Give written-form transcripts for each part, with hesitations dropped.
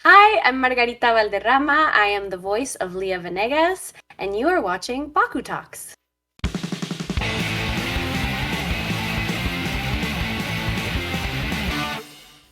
Hi, I'm Margarita Valderrama. I am the voice of Lia Venegas, and you are watching BakuTalks.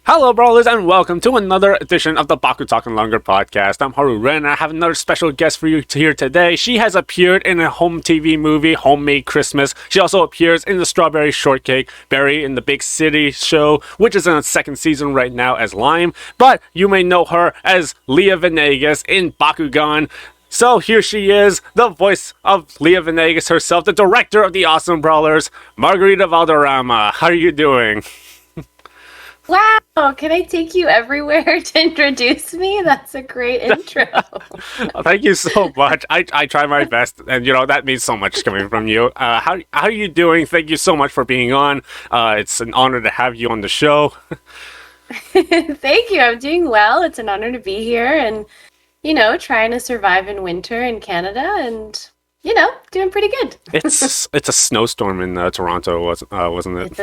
Hello, brawlers, and welcome to another edition of the BakuTalking Longer Podcast. I'm Haru, and I have another special guest for you here today. She has appeared in a home TV movie, Homemade Christmas. She also appears in the Strawberry Shortcake Berry in the Big City show, which is in its second season right now as Lime. But you may know her as Lia Venegas in Bakugan. So here she is, the voice of Lia Venegas herself, the director of the Awesome Brawlers, Margarita Valderrama. How are you doing? Wow, can I take you everywhere to introduce me? That's a great intro. Thank you so much. I try my best, and that means so much coming from you. How are you doing? Thank you so much for being on. It's an honor to have you on the show. Thank you. I'm doing well. It's an honor to be here and, trying to survive in winter in Canada and, doing pretty good. It's a snowstorm in Toronto, wasn't it? It's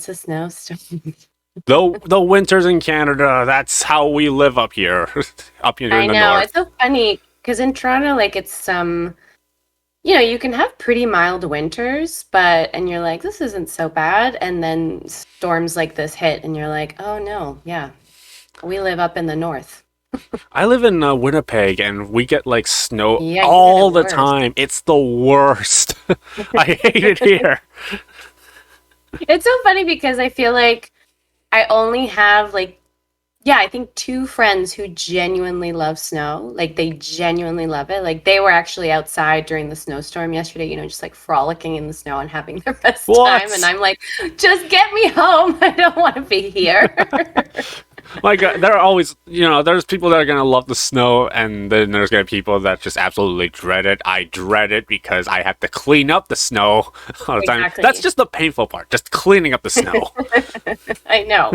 a snowstorm. The winters in Canada, that's how we live up here. Up here in the north. I know, it's so funny because in Toronto, it's you can have pretty mild winters, and you're like, this isn't so bad, and then storms like this hit, and you're like, oh no, yeah, we live up in the north. I live in Winnipeg, and we get snow all the time. It's the worst. I hate it here. It's so funny because I feel like I only have I think 2 friends who genuinely love snow. They genuinely love it. They were actually outside during the snowstorm yesterday, just frolicking in the snow and having their best time. And I'm like, just get me home. I don't want to be here. There are always, there's people that are going to love the snow, and then there's going to be people that just absolutely dread it. I dread it because I have to clean up the snow all the time. That's just the painful part, just cleaning up the snow. I know.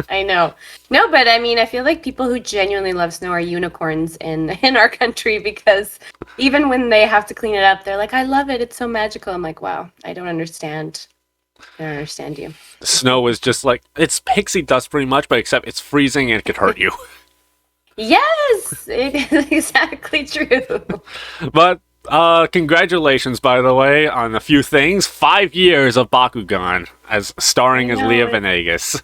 No, but I feel like people who genuinely love snow are unicorns in our country because even when they have to clean it up, they're like, I love it. It's so magical. I'm like, wow, I don't understand you. The snow is just it's pixie dust pretty much, but except it's freezing and it could hurt you. Yes, it is exactly true. But congratulations, by the way, on a few things. 5 years of Bakugan as starring as Lia Venegas.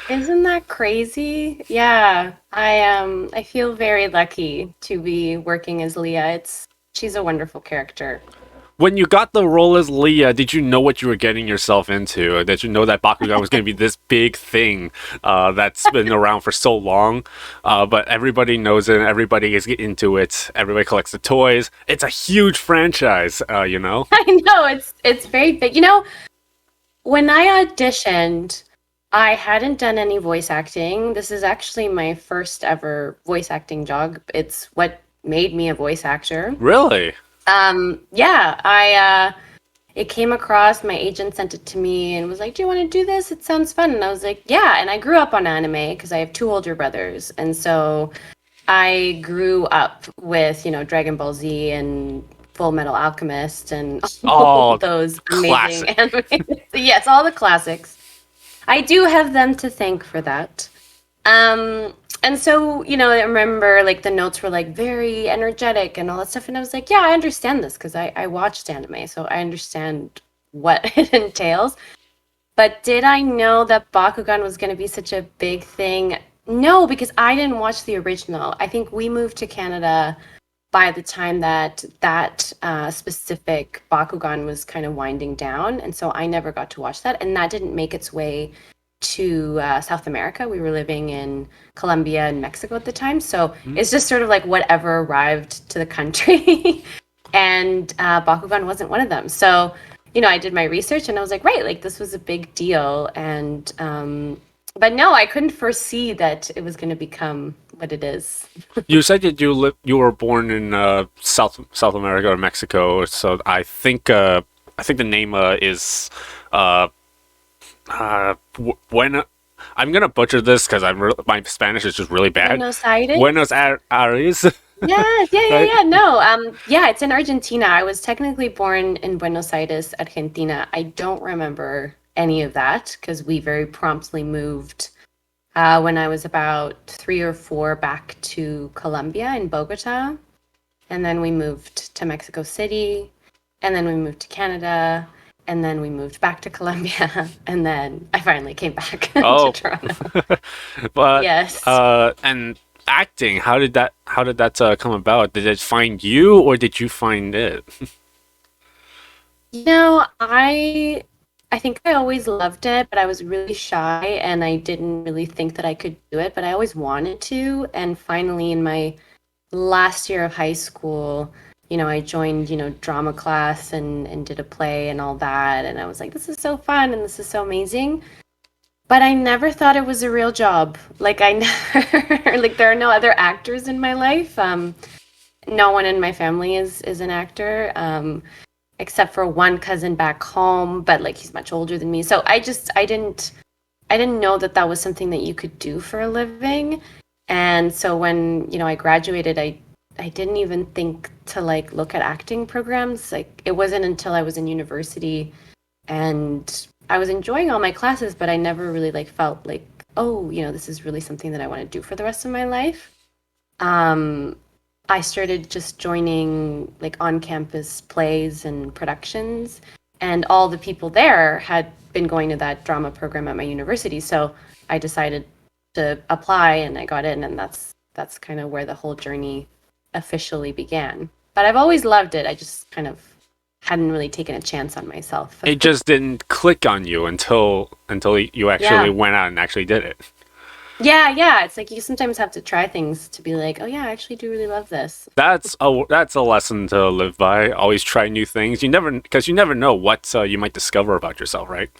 Isn't that crazy? Yeah, I feel very lucky to be working as Lia. She's a wonderful character. When you got the role as Lia, did you know what you were getting yourself into? Did you know that Bakugan was going to be this big thing that's been around for so long? But everybody knows it, everybody is into it, everybody collects the toys. It's a huge franchise, I know, it's very big. When I auditioned, I hadn't done any voice acting. This is actually my first ever voice acting job. It's what made me a voice actor. Really? It came across, my agent sent it to me and was like, do you want to do this? It sounds fun. And I was like, yeah. And I grew up on anime because I have 2 older brothers. And so I grew up with, Dragon Ball Z and Full Metal Alchemist and all those amazing anime. Yes, all the classics. I do have them to thank for that. And so, I remember the notes were very energetic and all that stuff. And I was like, yeah, I understand this because I watched anime. So I understand what it entails. But did I know that Bakugan was going to be such a big thing? No, because I didn't watch the original. I think we moved to Canada by the time that specific Bakugan was kind of winding down. And so I never got to watch that. And that didn't make its way to South America. We were living in Colombia and Mexico at the time. So it's just sort of whatever arrived to the country. And Bakugan wasn't one of them. So, I did my research and I was like, right, this was a big deal. And, but no, I couldn't foresee that it was going to become what it is. You said that you were born in South America or Mexico. So I think the name is when I'm gonna butcher this because my Spanish is just really bad. Buenos Aires. Buenos Aires. Yes, yeah, Right? yeah. No, it's in Argentina. I was technically born in Buenos Aires, Argentina. I don't remember any of that because we very promptly moved when I was about 3 or 4 back to Colombia in Bogota. And then we moved to Mexico City. And then we moved to Canada. And then we moved back to Colombia. And then I finally came back to Oh, Toronto. but Yes. and acting, how did that come about? Did it find you or did you find it? You know, I think I always loved it, but I was really shy and I didn't really think that I could do it, but I always wanted to. And finally, in my last year of high school, I joined, drama class and did a play and all that. And I was like, this is so fun and this is so amazing. But I never thought it was a real job. Like I never, like there are no other actors in my life. No one in my family is an actor. Except for one cousin back home, but like he's much older than me. So I didn't know that that was something that you could do for a living. And so when, I graduated, I didn't even think to like look at acting programs. Like it wasn't until I was in university and I was enjoying all my classes, but I never really like felt like, oh, this is really something that I want to do for the rest of my life. Um, I started just joining like on-campus plays and productions, and all the people there had been going to that drama program at my university. So I decided to apply, and I got in, and that's kind of where the whole journey officially began. But I've always loved it. I just kind of hadn't really taken a chance on myself. It just didn't click on you until you actually Yeah. went out and actually did it. Yeah, yeah. It's like you sometimes have to try things to be like, oh yeah, I actually do really love this. That's a lesson to live by. Always try new things. Because you never know what you might discover about yourself, right?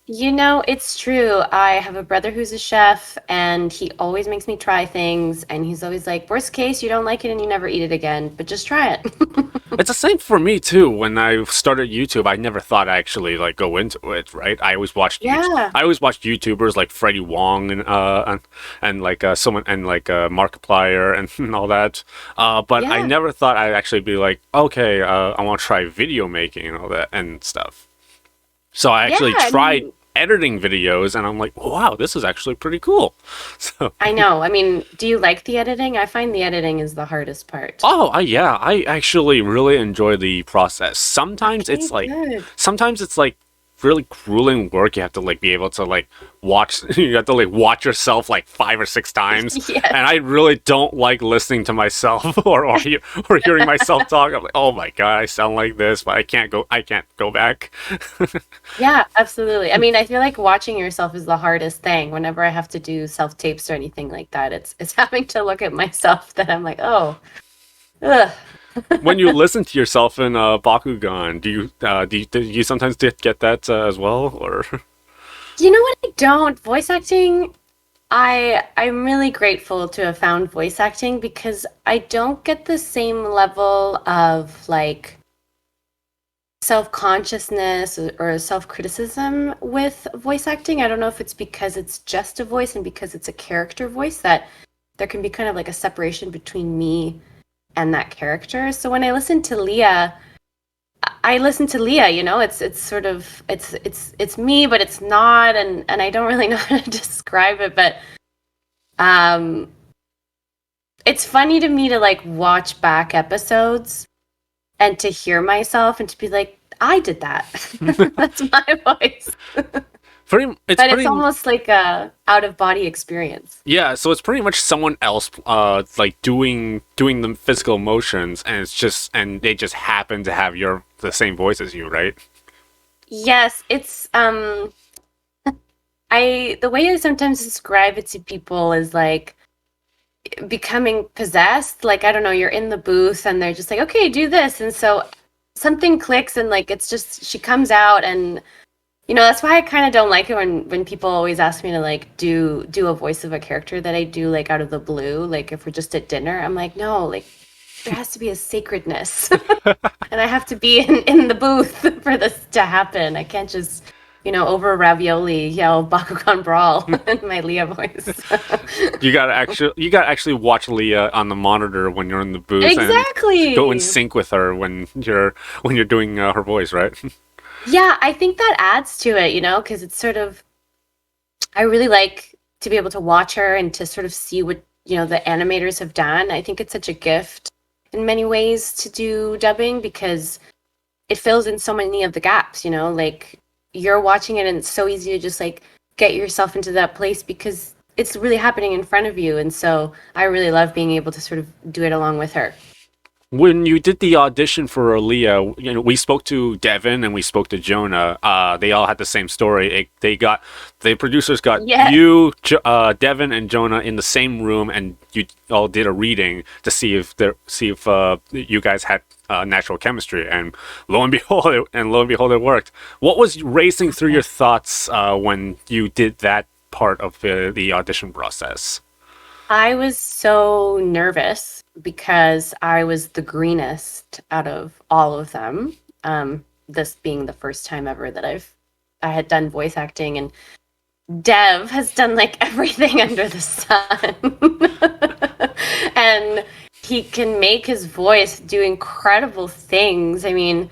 It's true. I have a brother who's a chef, and he always makes me try things. And he's always like, worst case, you don't like it and you never eat it again, but just try it. It's the same for me too. When I started YouTube, I never thought I'd actually like go into it, right? Yeah, I always watched YouTubers like Freddie Wong and like someone and like Markiplier and all that. But I yeah, never thought I'd actually be like, okay, I want to try video making and all that and stuff. So I yeah. actually I tried mean, editing videos, and I'm like, wow, this is actually pretty cool. So I know. I mean, do you like the editing? I find the editing is the hardest part. yeah, I actually really enjoy the process. Okay, good. Sometimes it's like really grueling work. You have to like be able to like watch. You have to like watch yourself like 5 or 6 times, Yes. and I really don't like listening to myself or hearing myself talk. I'm like, oh my god, I sound like this, but I can't go back. Yeah, absolutely. I mean, I feel like watching yourself is the hardest thing. Whenever I have to do self tapes or anything like that, it's having to look at myself that I'm like, oh, ugh. When you listen to yourself in Bakugan, do you sometimes get that as well, or? You know what? I don't. Voice acting, I'm really grateful to have found voice acting because I don't get the same level of like self-consciousness or self-criticism with voice acting. I don't know if it's because it's just a voice and because it's a character voice that there can be kind of like a separation between me and that character. So when I listen to Leah, I listen to Leah, it's sort of it's me, but it's not, and I don't really know how to describe it, but um it's funny to me to like watch back episodes and to hear myself and to be like, I did that. That's my voice. It's But it's pretty. almost like a out of body experience. Yeah, so it's pretty much someone else, like doing the physical motions, and they just happen to have the same voice as you, right? Yes, it's I the way I sometimes describe it to people is like becoming possessed. Like, I don't know, you're in the booth and they're just like, okay, do this. And so something clicks and like it's just she comes out, and that's why I kind of don't like it when people always ask me to like do a voice of a character that I do like out of the blue. Like if we're just at dinner, I'm like, no, like there has to be a sacredness. And I have to be in the booth for this to happen. I can't just, over ravioli yell Bakugan brawl in my Leah voice. You gotta actually watch Leah on the monitor when you're in the booth and go in Exactly. sync with her when you're doing her voice, right? Yeah, I think that adds to it, because it's sort of, I really like to be able to watch her and to sort of see what, the animators have done. I think it's such a gift in many ways to do dubbing because it fills in so many of the gaps, like you're watching it and it's so easy to just like get yourself into that place because it's really happening in front of you. And so I really love being able to sort of do it along with her. When you did the audition for Lia, we spoke to Devin and we spoke to Jonah. They all had the same story. The producers got you, Devin, and Jonah in the same room, and you all did a reading to see if you guys had natural chemistry. And lo and behold, it worked. What was racing through your thoughts when you did that part of the audition process? I was so nervous because I was the greenest out of all of them. This being the first time ever that I had done voice acting, and Dev has done like everything under the sun. And he can make his voice do incredible things. I mean,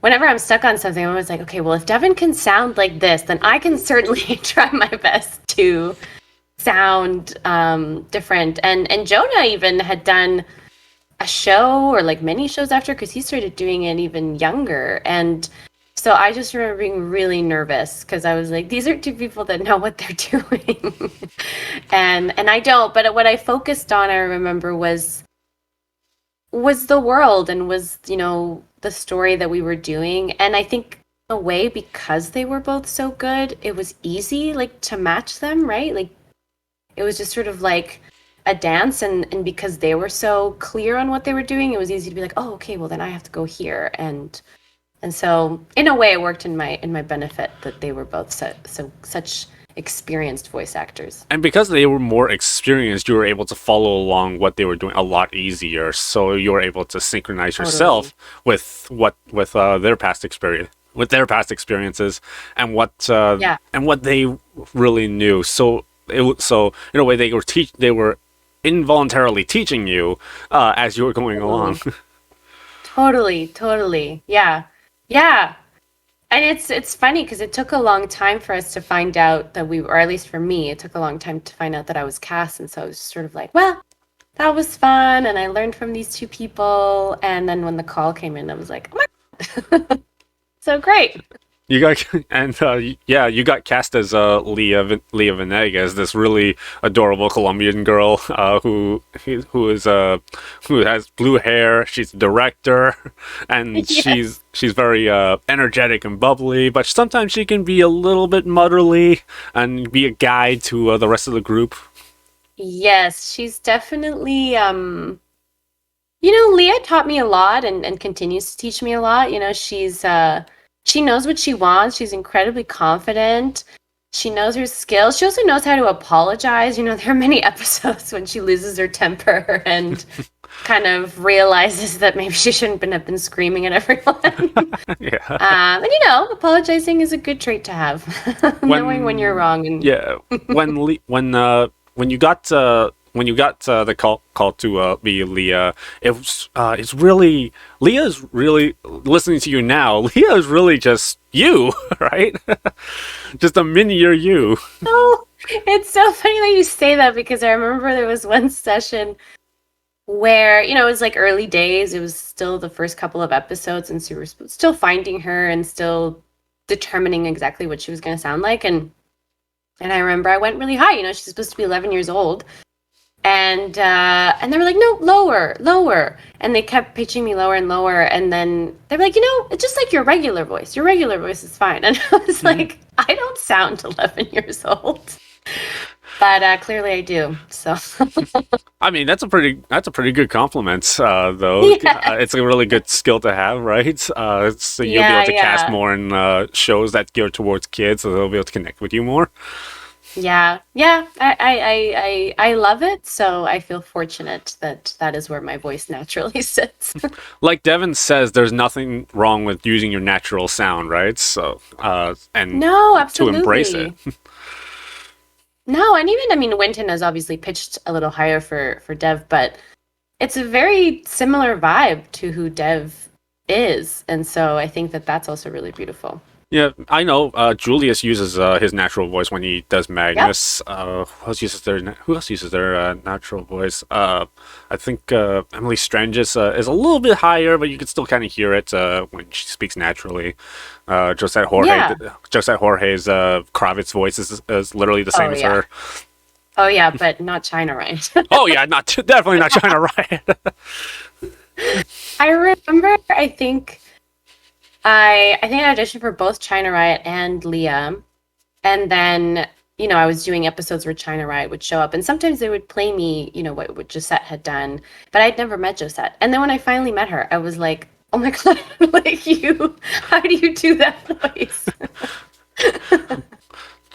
whenever I'm stuck on something, I'm always like, okay, well, if Devin can sound like this, then I can certainly try my best to sound different. And Jonah even had done a show or like many shows after, because he started doing it even younger. And so I just remember being really nervous because I was like, these are two people that know what they're doing. and I don't, but what I focused on, I remember, was the world and was, the story that we were doing. And I think in a way, because they were both so good, it was easy like to match them, right? Like it was just sort of like a dance, and because they were so clear on what they were doing, it was easy to be like, oh, okay, well then I have to go here. And so in a way it worked in my benefit that they were both such experienced voice actors. And because they were more experienced, you were able to follow along what they were doing a lot easier. So you were able to synchronize yourself with their past experience, with their past experiences, and what they really knew. So in a way they were involuntarily teaching you as you were going along. Totally. Yeah. And it's funny because it took a long time for us to find out that or at least for me, it took a long time to find out that I was cast. And so I was sort of like, well, that was fun. And I learned from these two people. And then when the call came in, I was like, oh my God. So great. You got cast as Lia Venegas, this really adorable Colombian girl who has blue hair. She's a director, and she's very energetic and bubbly, but sometimes she can be a little bit mutterly and be a guide to the rest of the group. Yes, she's definitely Lia taught me a lot and continues to teach me a lot. She knows what she wants. She's incredibly confident. She knows her skills. She also knows how to apologize. There are many episodes when she loses her temper and kind of realizes that maybe she shouldn't have been screaming at everyone. Yeah. And apologizing is a good trait to have. Knowing when you're wrong. And when you got the call to be Lia, it's really, Lia's really, listening to you now, Lia is really just you, right? Just a miniature you. Oh, it's so funny that you say that, because I remember there was one session where, it was like early days. It was still the first couple of episodes, and so we were still finding her and still determining exactly what she was going to sound like. And I remember I went really high. She's supposed to be 11 years old. And they were like, no, lower. And they kept pitching me lower and lower. And then they were like, it's just like your regular voice. Your regular voice is fine. And I was like, I don't sound 11 years old. But clearly I do. So I mean, that's a pretty good compliment, though. Yeah. It's a really good skill to have, right? So you'll be able to cast more in shows that gear towards kids, so they'll be able to connect with you more. Yeah. I love it. So I feel fortunate that is where my voice naturally sits. Like Devin says, there's nothing wrong with using your natural sound, right? So no, absolutely. To embrace it. No, and even Winton has obviously pitched a little higher for Dev, but it's a very similar vibe to who Dev is, and so I think that's also really beautiful. Yeah, I know. Julius uses his natural voice when he does Yep. Magnus. Who else uses their natural voice? I think Emily Strangis is a little bit higher, but you can still kind of hear it when she speaks naturally. Yeah. Josette Jorge's Kravitz voice is literally the Oh same as yeah. her. Oh yeah, but not China, right? Oh yeah, not definitely not China Riot. I remember. I think I auditioned for both China Riot and Lia, and then I was doing episodes where China Riot would show up, and sometimes they would play me, what Josette had done, but I'd never met Josette. And then when I finally met her, I was like, oh my god, like how do you do that voice?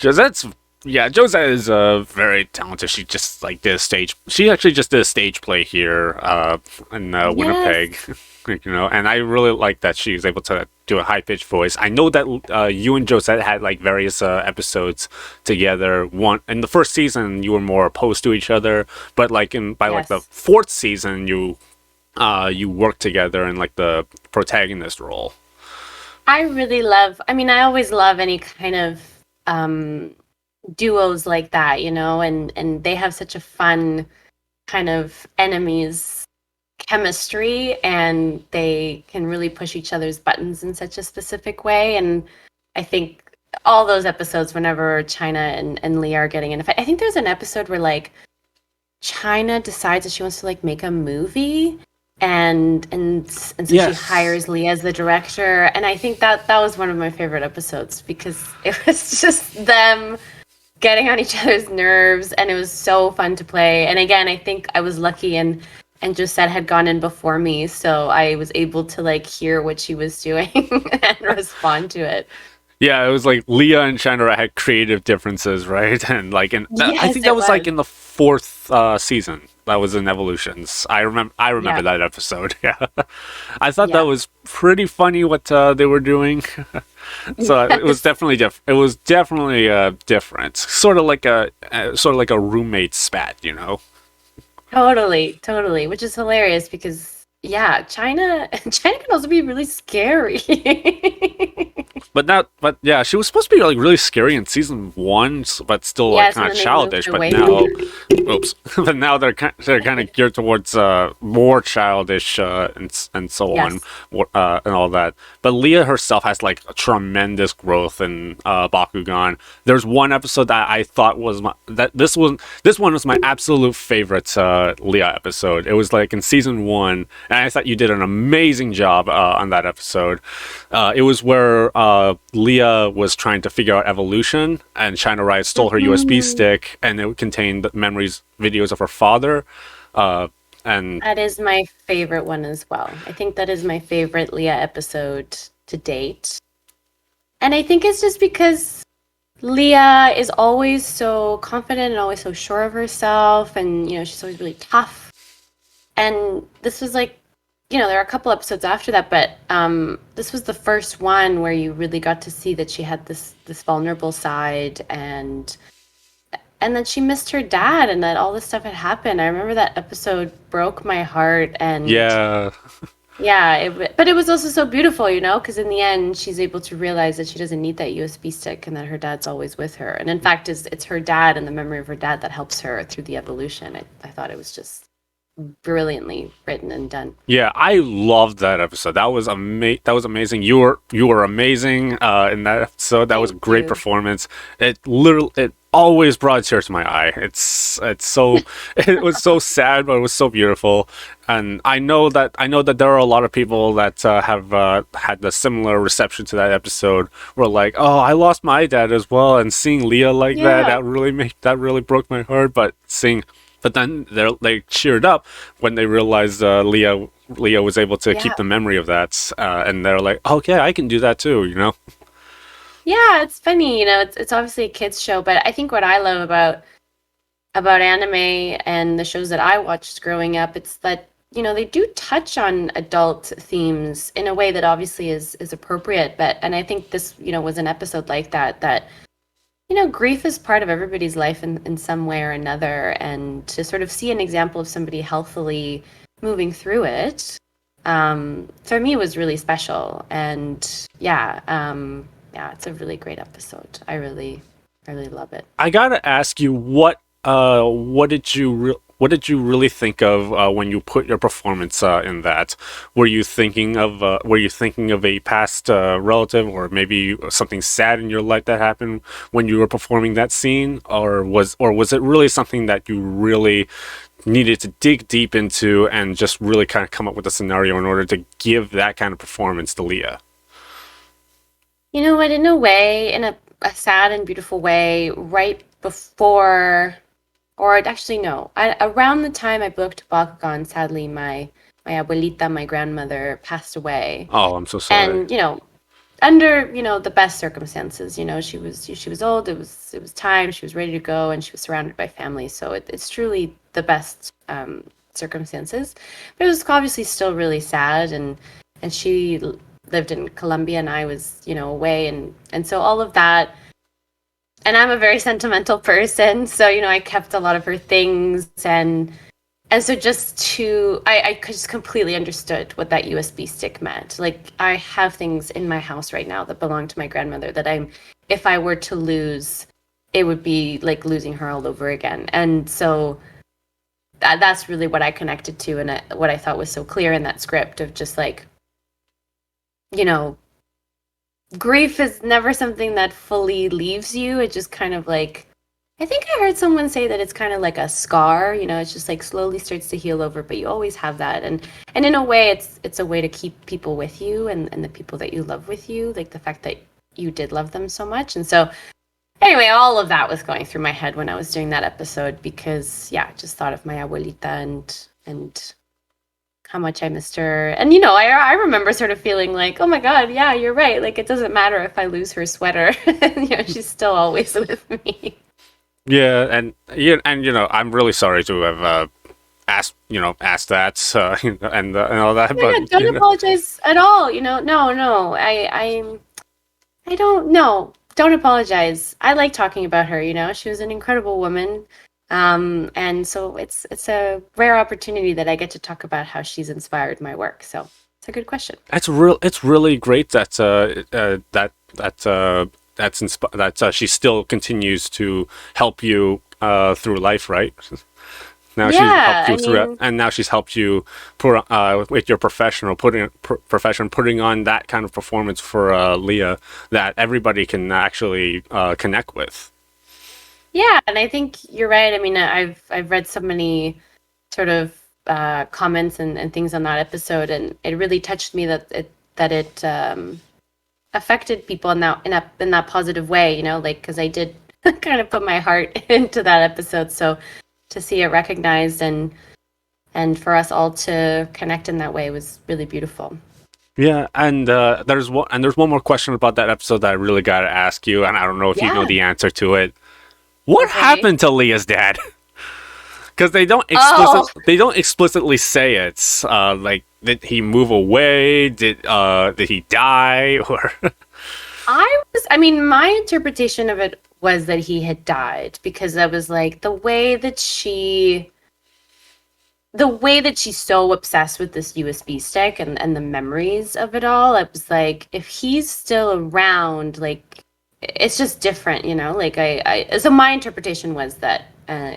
Josette's Josette is very talented. She just like did a stage. She actually just did a stage play here in Winnipeg, Yes. And I really like that she was able to do a high pitched voice. I know that you and Josette had like various episodes together. One in the first season, you were more opposed to each other, but like by like the Yes. fourth season, you worked together in like the protagonist role. I always love any kind of um duos like that, and they have such a fun kind of enemies chemistry, and they can really push each other's buttons in such a specific way. And I think all those episodes, whenever China and Lee are getting in a fight, I think there's an episode where like China decides that she wants to like make a movie, and so she Yes. hires Lee as the director, and I think that was one of my favorite episodes because it was just them getting on each other's nerves, and it was so fun to play. And again, I think I was lucky, and Josette had gone in before me, so I was able to like hear what she was doing and respond to it. Yeah, it was like Leah and Chandra had creative differences, right? And like, I Yes, think that it was like was. in the fourth season. That was in Evolutions. I remember Yeah, that episode. Yeah, I thought that yeah. was pretty funny what they were doing. So it was Yes. definitely different. It was definitely different. Sort of like a roommate spat. Totally, totally. Which is hilarious because yeah, China can also be really scary. But yeah, she was supposed to be like really scary in season one, but still like Yes, kind and of then they moved childish. But away from now, her. oops, but now they're kind of geared towards more childish and so on, Yes. and all that. But Leah herself has like a tremendous growth in Bakugan. There's one episode that I thought was this one was my absolute favorite Leah episode. It was like in season one, and I thought you did an amazing job on that episode. It was where Leah was trying to figure out evolution, and China Riot stole her USB Mhm. stick, and it contained memories, videos of her father. Uh, and That is my favorite one as well. I think that is my favorite Leah episode to date. And I think it's just because Leah is always so confident and always so sure of herself, and she's always really tough. And this was like, there are a couple episodes after that, but this was the first one where you really got to see that she had this vulnerable side, and that she missed her dad, and that all this stuff had happened. I remember that episode broke my heart, and yeah, yeah, but it was also so beautiful, because in the end, she's able to realize that she doesn't need that USB stick, and that her dad's always with her. And in fact, it's her dad and the memory of her dad that helps her through the evolution. I thought it was just brilliantly written and done. yeah, I loved that episode. That was amazing. You were amazing in that episode. That was a Thank great you. performance. It always brought a tear to my eye. It's so it was so sad, but it was so beautiful. And I know that there are a lot of people that have had the similar reception to that episode. Were like, oh, I lost my dad as well, and seeing Leah like that, Yeah. that really broke my heart. But then they cheered up when they realized Leah was able to keep Yeah. the memory of that, and they're like, okay, I can do that too. Yeah, it's funny, it's obviously a kids show, but I think what I love about anime and the shows that I watched growing up, it's that, they do touch on adult themes in a way that obviously is appropriate, and I think this, was an episode like that, grief is part of everybody's life in some way or another, and to sort of see an example of somebody healthily moving through it, for me was really special. And yeah, yeah, it's a really great episode. I really love it. I gotta ask you, what did you really think of when you put your performance in that? Were you thinking of a past relative, or maybe something sad in your life that happened when you were performing that scene, or was it really something that you really needed to dig deep into and just really kind of come up with a scenario in order to give that kind of performance to Leah? You know what? In a way, in a sad and beautiful way, right before, or actually no, around the time I booked Bakugan, sadly, my abuelita, my grandmother, passed away, Oh, I'm so sorry. and under the best circumstances. She was old. It was time. She was ready to go, and she was surrounded by family. So it's truly the best circumstances. But it was obviously still really sad, and she lived in Colombia, and I was away, and so all of that. And I'm a very sentimental person, so I kept a lot of her things, and so I just completely understood what that USB stick meant. Like, I have things in my house right now that belong to my grandmother that if I were to lose, it would be like losing her all over again. And so that's really what I connected to, and what I thought was so clear in that script of just like, you know, grief is never something that fully leaves you. It just kind of like, I think I heard someone say that it's kind of like a scar, it's just like slowly starts to heal over, but you always have that. And in a way, it's a way to keep people with you, and the people that you love with you, like the fact that you did love them so much. And so anyway, all of that was going through my head when I was doing that episode, because I just thought of my abuelita and how much I missed her. And I remember sort of feeling like, oh my God, yeah, you're right. Like, it doesn't matter if I lose her sweater. She's still always with me. Yeah, I'm really sorry to have asked that, and all that, Yeah, but don't apologize at all. No. I don't know. Don't apologize. I like talking about her. She was an incredible woman. And so it's a rare opportunity that I get to talk about how she's inspired my work. So it's a good question. It's really great that she still continues to help you through life, right? Now she's helped you and now she's helped you with your profession, putting on that kind of performance for Leah that everybody can actually connect with. Yeah, and I think you're right. I mean, I've read so many sort of comments and things on that episode, and it really touched me that it affected people in that positive way. Like, because I did kind of put my heart into that episode, so to see it recognized and for us all to connect in that way was really beautiful. Yeah, and there's one more question about that episode that I really got to ask you, and I don't know if you know the answer to it. What happened to Leah's dad? Because they don't explicitly say it. Like, did he move away? Did he die? Or my interpretation of it was that he had died, because I was like, the way that she's so obsessed with this USB stick and the memories of it all. I was like, if he's still around, like, it's just different, like so my interpretation was that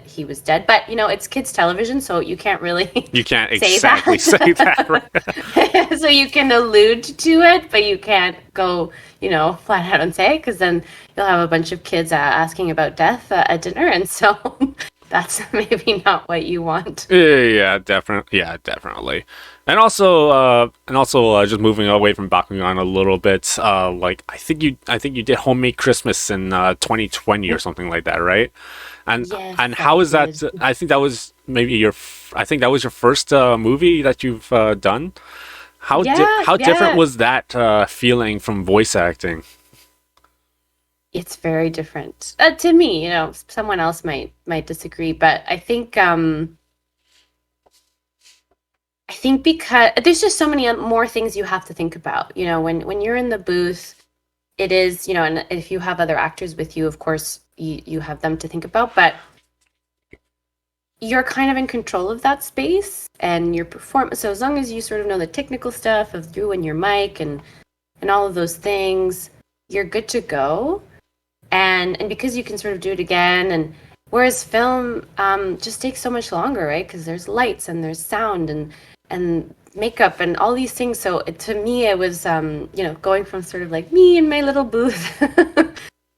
he was dead, but it's kids television, so you can't exactly say that, right? So you can allude to it, but you can't go flat out and say it, because then you'll have a bunch of kids asking about death at dinner, and so that's maybe not what you want. Yeah, definitely. And also, just moving away from Bakugan a little bit. Like, I think you did Homemade Christmas in 2020 or something like that, right? And yes, and how is that? I think that was your first movie that you've done. How different was that feeling from voice acting? It's very different to me. Someone else might disagree, but I think because there's just so many more things you have to think about. When you're in the booth, it is, and if you have other actors with you, of course, you have them to think about, but you're kind of in control of that space and your performance. So as long as you sort of know the technical stuff of you and your mic and all of those things, you're good to go. And because you can sort of do it again, and whereas film just takes so much longer, right? Because there's lights and there's sound and makeup and all these things. So to me, it was going from sort of like me in my little booth,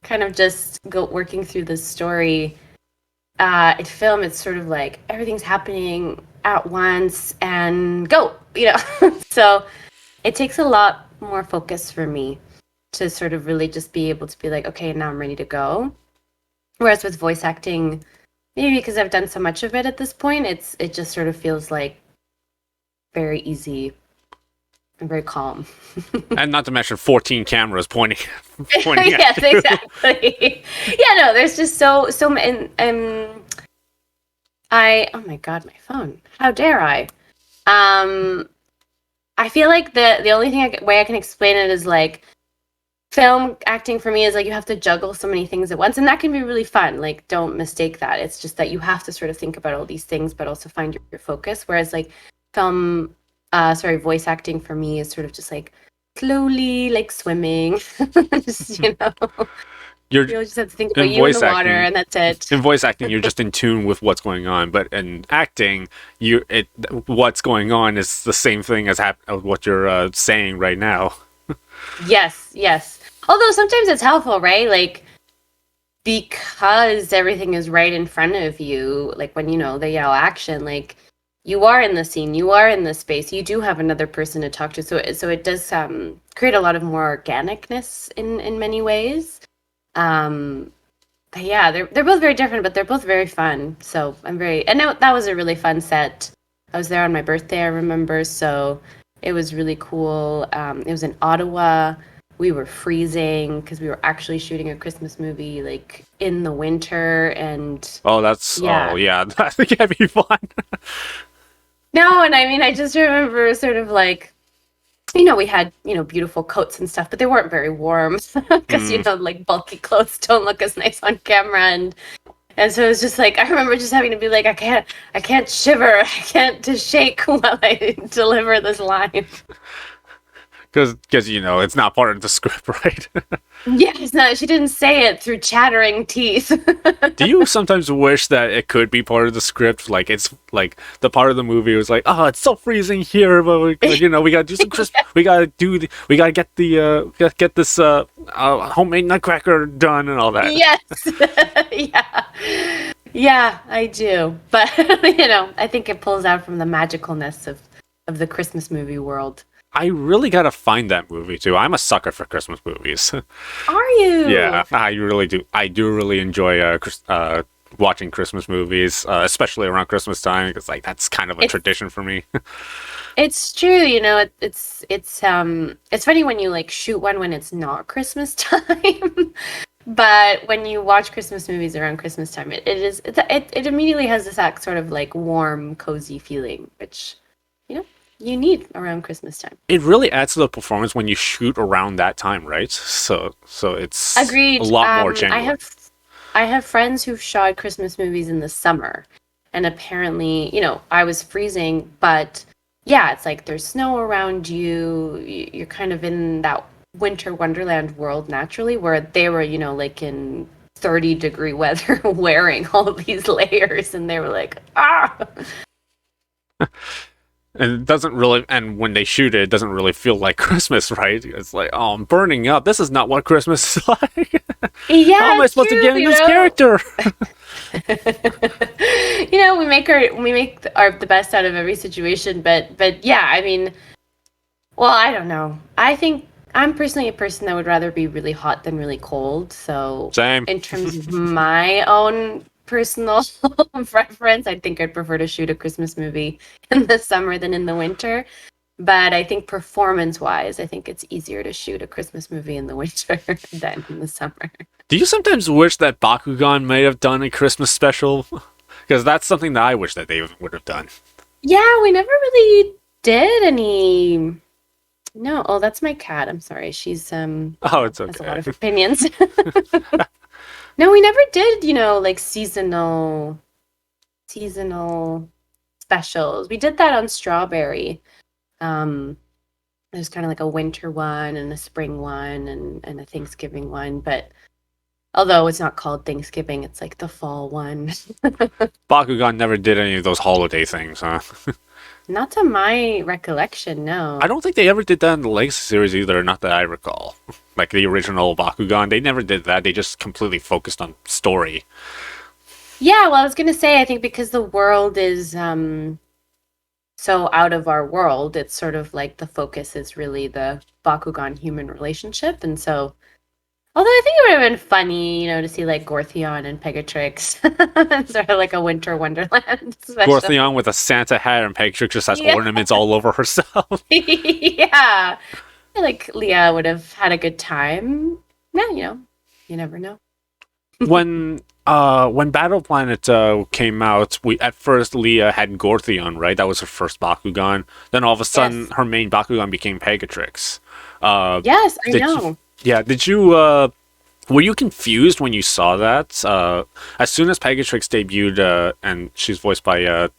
kind of just working through this story. In film, it's sort of like everything's happening at once and go, So it takes a lot more focus for me to sort of really just be able to be like, okay, now I'm ready to go. Whereas with voice acting, maybe because I've done so much of it at this point, it just sort of feels like very easy and very calm. And not to mention 14 cameras pointing at yes, you. exactly. Yeah, no, there's just so many. Oh my God, my phone. How dare I? I feel like the only way I can explain it is like film acting for me is like you have to juggle so many things at once, and that can be really fun. Like, don't mistake that. It's just that you have to sort of think about all these things, but also find your focus. Whereas like voice acting for me is sort of just like slowly like swimming. just, You're you just have to think about in you in voice the water, acting. and that's it. In voice acting, you're just in tune with what's going on, but in acting, what's going on is the same thing as what you're saying right now. Yes. Although sometimes it's helpful, right? Like, because everything is right in front of you, like when they yell action, like you are in the scene, you are in the space, you do have another person to talk to, so it does create a lot of more organicness in many ways. But yeah, they're both very different, but they're both very fun. So that was a really fun set. I was there on my birthday, I remember, so it was really cool. It was in Ottawa. We were freezing because we were actually shooting a Christmas movie like in the winter, and yeah, that can be fun. No, and I mean, I just remember sort of like, we had, beautiful coats and stuff, but they weren't very warm because, like bulky clothes don't look as nice on camera. And so it was just like, I remember just having to be like, I can't shiver. I can't just shake while I deliver this line. Because it's not part of the script, right? Yeah, it's not. She didn't say it through chattering teeth. Do you sometimes wish that it could be part of the script? Like it's like the part of the movie was like, oh, it's so freezing here, but we gotta do some crisp. We gotta get this homemade nutcracker done and all that. Yes. Yeah, I do. But I think it pulls out from the magicalness of the Christmas movie world. I really gotta find that movie too. I'm a sucker for Christmas movies. Are you? Yeah, I really do. I do really enjoy watching Christmas movies, especially around Christmas time, because like that's kind of a tradition for me. It's true, it's funny when you like shoot one when it's not Christmas time. But when you watch Christmas movies around Christmas time, it immediately has this sort of like warm, cozy feeling, which you need around Christmas time. It really adds to the performance when you shoot around that time, right? So it's agreed. A lot more genuine. I have friends who've shot Christmas movies in the summer, and apparently, I was freezing, but yeah, it's like there's snow around you. You're kind of in that winter wonderland world naturally, where they were, like in 30-degree weather wearing all of these layers, and they were like, ah. And it doesn't really, and when they shoot it doesn't really feel like Christmas, right? It's like, oh, I'm burning up. This is not what Christmas is like. Yeah, how am I supposed to get in this character? We make the best out of every situation, but yeah, I mean, well, I don't know. I think I'm personally a person that would rather be really hot than really cold. So same. In terms of my own personal preference, I think I'd prefer to shoot a Christmas movie in the summer than in the winter. But I think performance-wise, I think it's easier to shoot a Christmas movie in the winter than in the summer. Do you sometimes wish that Bakugan may have done a Christmas special? Because that's something that I wish that they would have done. Yeah, we never really did any. No, oh, that's my cat. I'm sorry. She's Oh, it's okay. has a lot of opinions. No, we never did, like seasonal specials. We did that on Strawberry. There's kind of like a winter one and a spring one and a Thanksgiving one, but although it's not called Thanksgiving, it's like the fall one. Bakugan never did any of those holiday things, huh? Not to my recollection, I no. don't think they ever did that in the Legacy series either, not that I recall. Like the original Bakugan, they never did that. They just completely focused on story. Yeah, well, I was gonna say, I think because the world is so out of our world, it's sort of like the focus is really the Bakugan human relationship, and so although I think it would have been funny, to see like Gortheon and Pegatrix, sort of like a winter wonderland special. Gortheon with a Santa hat and Pegatrix just has Yeah, ornaments all over herself. yeah. I feel like Leah would have had a good time. Yeah, you never know. When Battle Planet came out, we at first Leah had Gortheon, right? That was her first Bakugan. Then all of a sudden, Yes, her main Bakugan became Pegatrix. yes, I Did you, know. yeah, did you were you confused when you saw that? As soon as Pegatrix debuted, and she's voiced by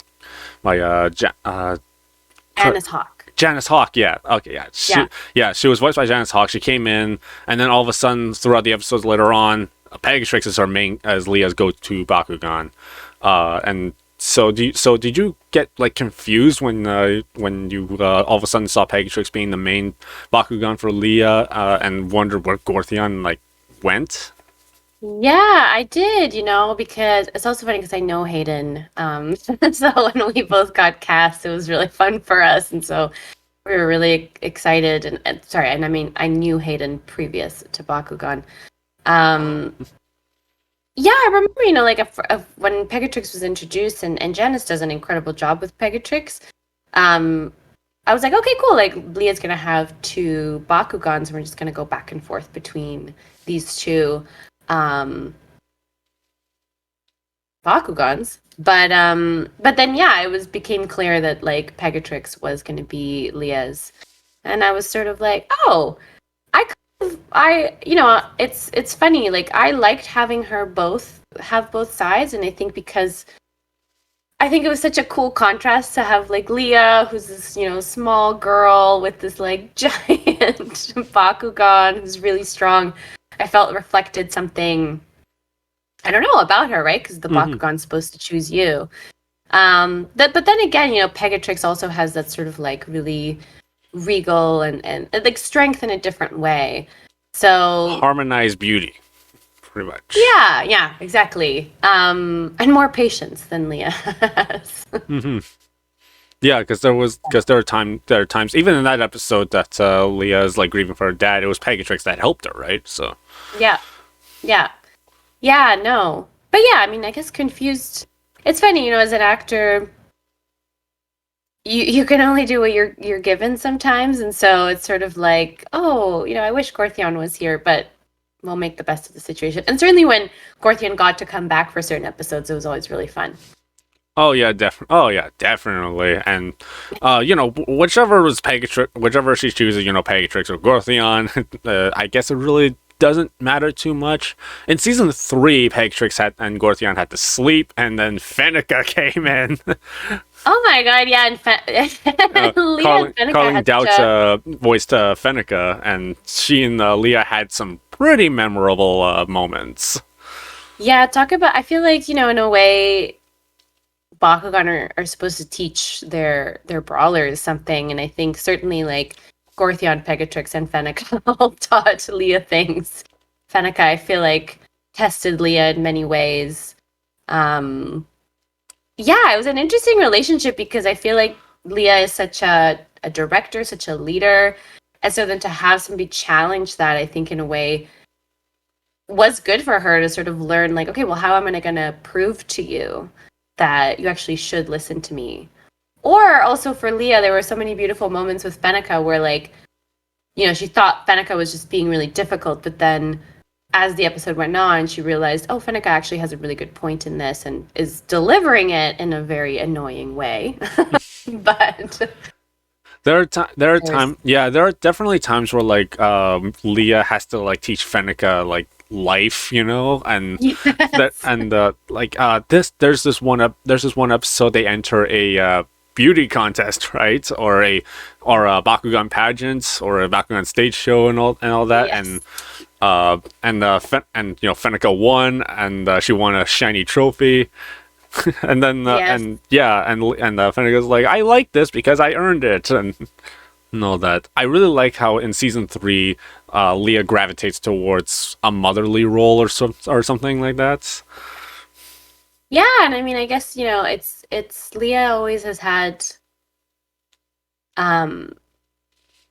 Janice Hawk. Janice Hawk, yeah. Okay, yeah. Yeah. She was voiced by Janice Hawk. She came in, and then all of a sudden, throughout the episodes later on, Pegatrix is her main, as Leah's go-to Bakugan. And so did you get like confused when you all of a sudden saw Pegatrix being the main Bakugan for Leah, and wondered where Gortheon like went? Yeah, I did, because it's also funny because I know Hayden. So when we both got cast, it was really fun for us. And so we were really excited. And sorry, and I mean, I knew Hayden previous to Bakugan. Um, yeah, I remember, like when Pegatrix was introduced and Janice does an incredible job with Pegatrix. Um, I was like, okay, cool. Like Leah's going to have two Bakugans and we're just going to go back and forth between these two. Bakugans. But then yeah, became clear that like Pegatrix was going to be Leah's, and I was sort of like, oh, it's funny. Like I liked having her have both sides, and I think because I think it was such a cool contrast to have like Leah, who's this small girl with this like giant Bakugan who's really strong. I felt reflected something, I don't know, about her, right? Because the Hmm. Bakugan's supposed to choose you. But then again, Pegatrix also has that sort of like really regal and like strength in a different way. So Harmonized beauty, pretty much. yeah, exactly. And more patience than Leah has. Hmm. Yeah, because there are times even in that episode that Leah's like grieving for her dad. It was Pegatrix that helped her, right? So Yeah, yeah, yeah. No, but yeah, I mean, I guess confused. It's funny, as an actor, you can only do what you're given sometimes, and so it's sort of like, oh, I wish Gortheon was here, but we'll make the best of the situation. And certainly when Gortheon got to come back for certain episodes, it was always really fun. oh yeah, definitely. And whichever was Pegatrix, whichever she chooses, Pegatrix or Gortheon, I guess it really doesn't matter too much. In season 3, Pegatrix and Gortheon had to sleep, and then Fenneca came in. Oh my god, yeah, and Leah and Fenneca Carlene had Douch such a voiced Fenneca, and she and Leah had some pretty memorable moments. yeah. Talk about. I feel like in a way, Bakugan are supposed to teach their brawlers something, and I think certainly like Gortheon, Pegatrix, and Fenneca all taught Leah things. Fenneca, I feel like, tested Leah in many ways. Yeah, it was an interesting relationship because I feel like Leah is such a director, such a leader. And so then to have somebody challenge that, I think in a way was good for her to sort of learn like, okay, well, how am I going to prove to you that you actually should listen to me? Or also for Leah, there were so many beautiful moments with Fenneca where like, she thought Fenneca was just being really difficult, but then as the episode went on, she realized, oh, Fenneca actually has a really good point in this and is delivering it in a very annoying way. But there are definitely times where like Leah has to like teach Fenneca like life, and that yes. and like there's this one episode they enter beauty contest, right? Or a Bakugan pageant or a Bakugan stage show and all that. Yes. And Fenneca won, and she won a shiny trophy. And then Yes. Fenneca's like, I like this because I earned it, and all that. I really like how in season 3, Lia gravitates towards a motherly role or something like that. Yeah, and I mean, I guess, it's Lia always has had um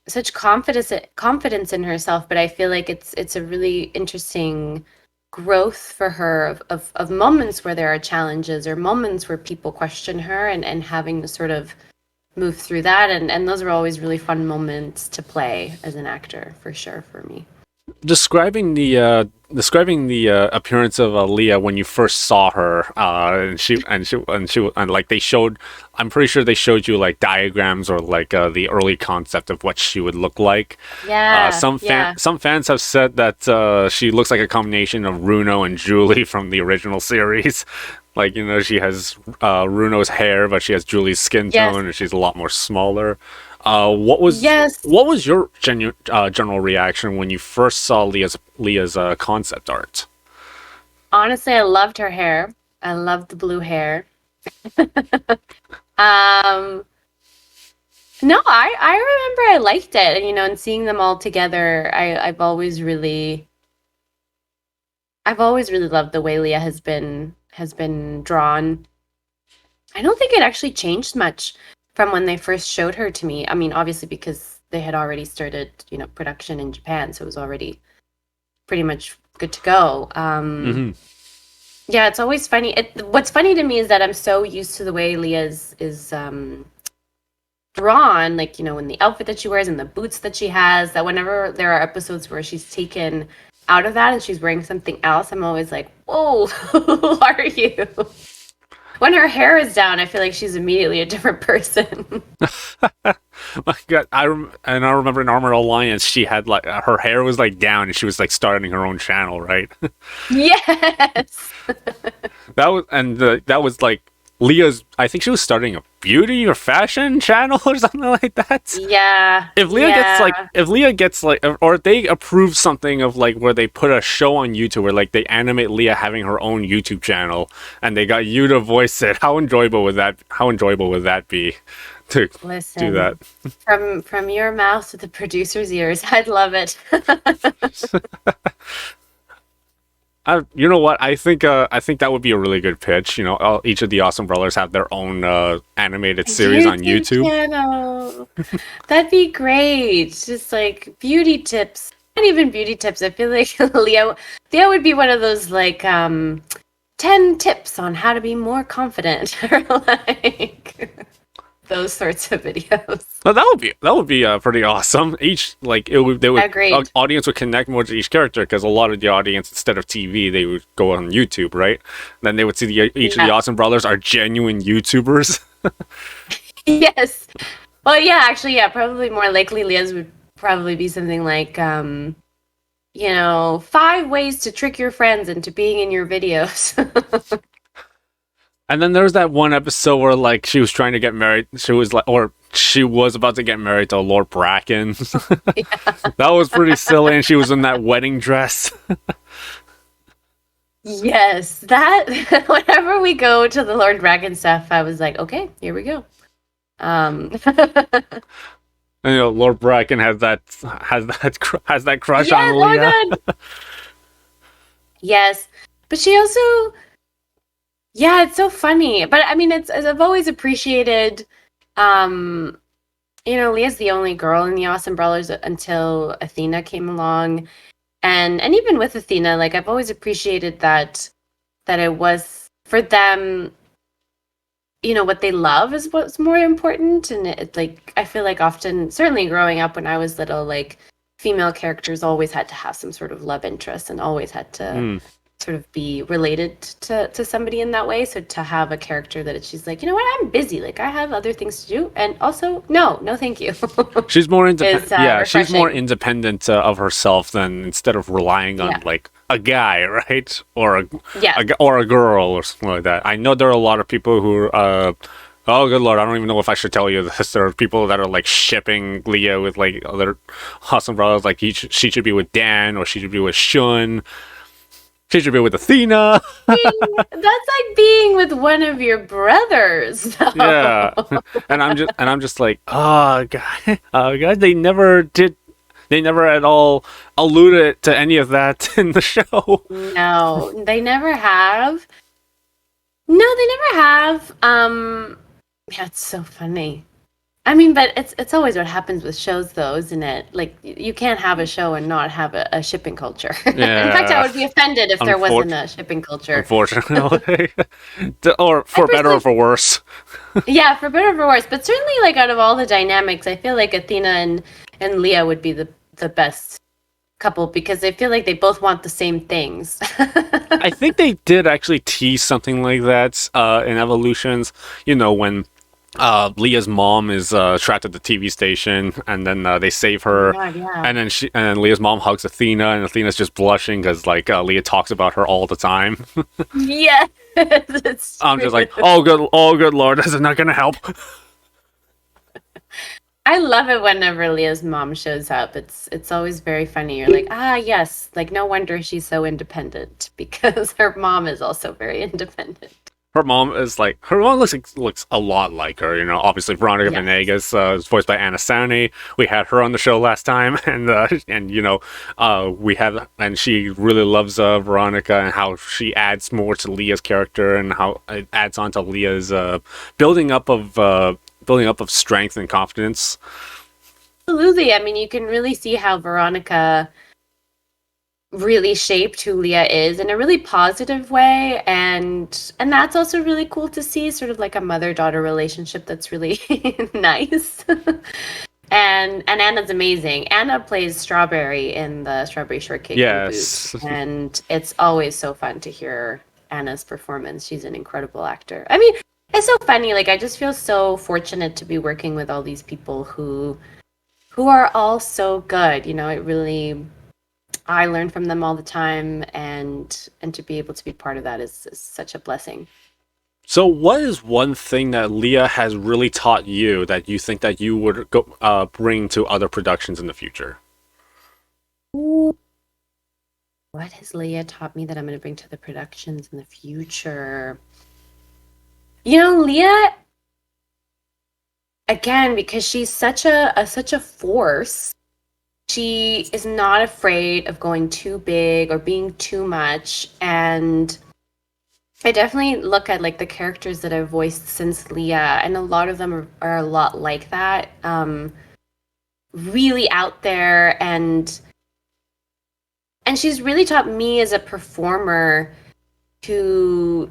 such confidence in herself, but I feel like it's a really interesting growth for her of moments where there are challenges or moments where people question her, and having to sort of move through that, and those are always really fun moments to play as an actor, for sure, for me. Describing the appearance of Lia when you first saw her, and like they showed, I'm pretty sure they showed you like diagrams or like the early concept of what she would look like. Yeah, Some fans have said that she looks like a combination of Runo and Julie from the original series. Like, she has Runo's hair, but she has Julie's skin tone, and she's a lot more smaller. What was your general reaction when you first saw Lia's concept art? Honestly, I loved her hair. I loved the blue hair. No, I remember I liked it, and seeing them all together, I've always really loved the way Lia has been drawn. I don't think it actually changed much from when they first showed her to me. I mean, obviously because they had already started, production in Japan, so it was already pretty much good to go. Yeah, it's always funny. What's funny to me is that I'm so used to the way Lia is drawn, like, in the outfit that she wears and the boots that she has, that whenever there are episodes where she's taken out of that and she's wearing something else, I'm always like, whoa, who are you? When her hair is down, I feel like she's immediately a different person. My God, I remember in Armored Alliance, she had like her hair was like down, and she was like starting her own channel, right? Yes. That was like Lia's. I think she was starting a beauty or fashion channel or something like that. Yeah. If Lia gets like, or if they approve something of like where they put a show on YouTube where like they animate Lia having her own YouTube channel and they got you to voice it, how enjoyable would that be? To Listen, do that from your mouth to the producer's ears, I'd love it. You know what? I think that would be a really good pitch. Each of the Awesome Brothers have their own animated series on YouTube. Channel. That'd be great. Just like beauty tips. Not even beauty tips. I feel like Leo would be one of those like 10 tips on how to be more confident, or like those sorts of videos. Well, that would be pretty awesome. Agreed. Audience would connect more to each character because a lot of the audience, instead of TV, they would go on YouTube, right? Then they would see each of the Awesome Brothers are genuine YouTubers. Yes. Well, yeah, actually, yeah, probably more likely Lia's would probably be something like 5 ways to trick your friends into being in your videos. And then there was that one episode where like she was trying to get married. She was about to get married to Lord Bracken. Yeah. That was pretty silly, and she was in that wedding dress. Yes, that whenever we go to the Lord Bracken stuff, I was like, okay, here we go. And Lord Bracken has that crush on Lia. Yes, but she also, yeah, it's so funny. But I mean, I've always appreciated, Lia's the only girl in the Awesome Brawlers until Athena came along, and even with Athena, like I've always appreciated that it was for them. What they love is what's more important, and it like I feel like often, certainly growing up when I was little, like female characters always had to have some sort of love interest and always had to sort of be related to somebody in that way. So to have a character that she's like, you know what, I'm busy, like I have other things to do, and also no thank you. She's more independent. Refreshing. She's more independent of herself than instead of relying on like a guy, right? Or a girl or something like that. I know there are a lot of people who Oh, good lord! I don't even know if I should tell you this. There are people that are like shipping Lia with like other awesome brothers. Like she should be with Dan, or she should be with Shun. She should be with Athena. That's like being with one of your brothers. Yeah, and I'm just like, oh god, guys, they never at all alluded to any of that in the show. No, they never have. No, they never have. Yeah, it's so funny. I mean, but it's always what happens with shows, though, isn't it? Like you can't have a show and not have a shipping culture. In fact, I Yeah, would be offended if there wasn't a shipping culture. unfortunately, or for better or for worse. Yeah, for better or for worse. But certainly, like out of all the dynamics, I feel like Athena and Leah would be the best couple because I feel like they both want the same things. I think they did actually tease something like that in Evolutions. You know, when Leah's mom is trapped at the TV station, and then they save her, God, yeah. and then Leah's mom hugs Athena, and Athena's just blushing because like Leah talks about her all the time. Yeah, it's I'm just true. like, oh good lord, this is not gonna help. I love it whenever Leah's mom shows up. It's always very funny. You're like, yes, like no wonder she's so independent because her mom is also very independent. Her mom looks a lot like her. You know, obviously Veronica Yes. Venegas is voiced by Anna Sani. We had her on the show last time, and you know, and she really loves Veronica and how she adds more to Leah's character and how it adds on to Leah's building up of strength and confidence. Absolutely. I mean, you can really see how Veronica really shaped who Leah is in a really positive way, and that's also really cool to see, sort of like a mother-daughter relationship that's really nice. And Anna's amazing. Anna plays Strawberry in the Strawberry Shortcake Yes. reboot, and it's always so fun to hear Anna's performance. She's an incredible actor. I mean, it's so funny. Like, I just feel so fortunate to be working with all these people who are all so good. You know, it really, I learn from them all the time, and to be able to be part of that is such a blessing. So, what is one thing that Leah has really taught you that you think that you would bring to other productions in the future? What has Leah taught me that I'm going to bring to the productions in the future? You know, Leah, again, because she's such a force, she is not afraid of going too big or being too much. And I definitely look at like the characters that I've voiced since Leah, and a lot of them are a lot like that. Really out there, and she's really taught me as a performer to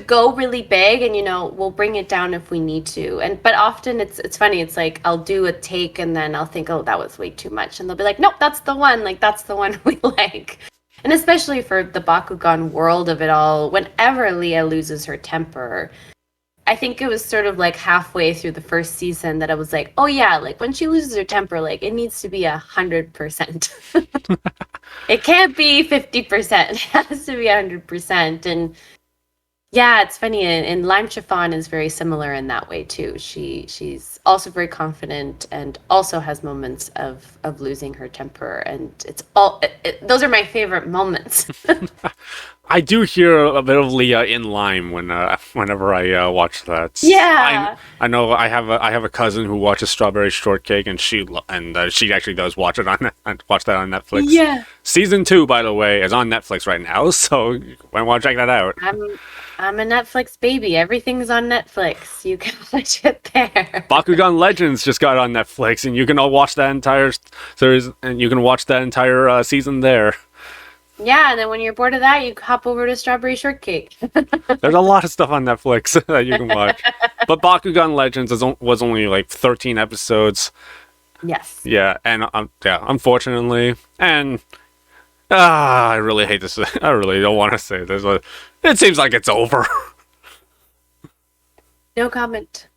go really big, and you know, we'll bring it down if we need to. But often it's funny, it's like I'll do a take and then I'll think, oh, that was way too much, and they'll be like, nope, that's the one, like that's the one we like. And especially for the Bakugan world of it all, whenever Leah loses her temper, I think it was sort of like halfway through the first season that I was like, oh yeah, like when she loses her temper, like it needs to be 100%. It can't be 50%. It has to be 100%. And yeah, it's funny. And Lime Chiffon is very similar in that way too. She's also very confident and also has moments of losing her temper, and it's all those are my favorite moments. I do hear a bit of Leah in Lime whenever I watch that. Yeah. I know I have a cousin who watches Strawberry Shortcake, and she actually does watch that on Netflix. Yeah. Season 2, by the way, is on Netflix right now, so you might want to check that out. I'm a Netflix baby. Everything's on Netflix. You can watch it there. Bakugan Legends just got on Netflix, and you can all watch that entire series, and you can watch that entire season there. Yeah, and then when you're bored of that, you hop over to Strawberry Shortcake. There's a lot of stuff on Netflix that you can watch. But Bakugan Legends was only like 13 episodes. Yes. Yeah, and unfortunately, and I really hate this. I really don't want to say this, but it seems like it's over. No comment.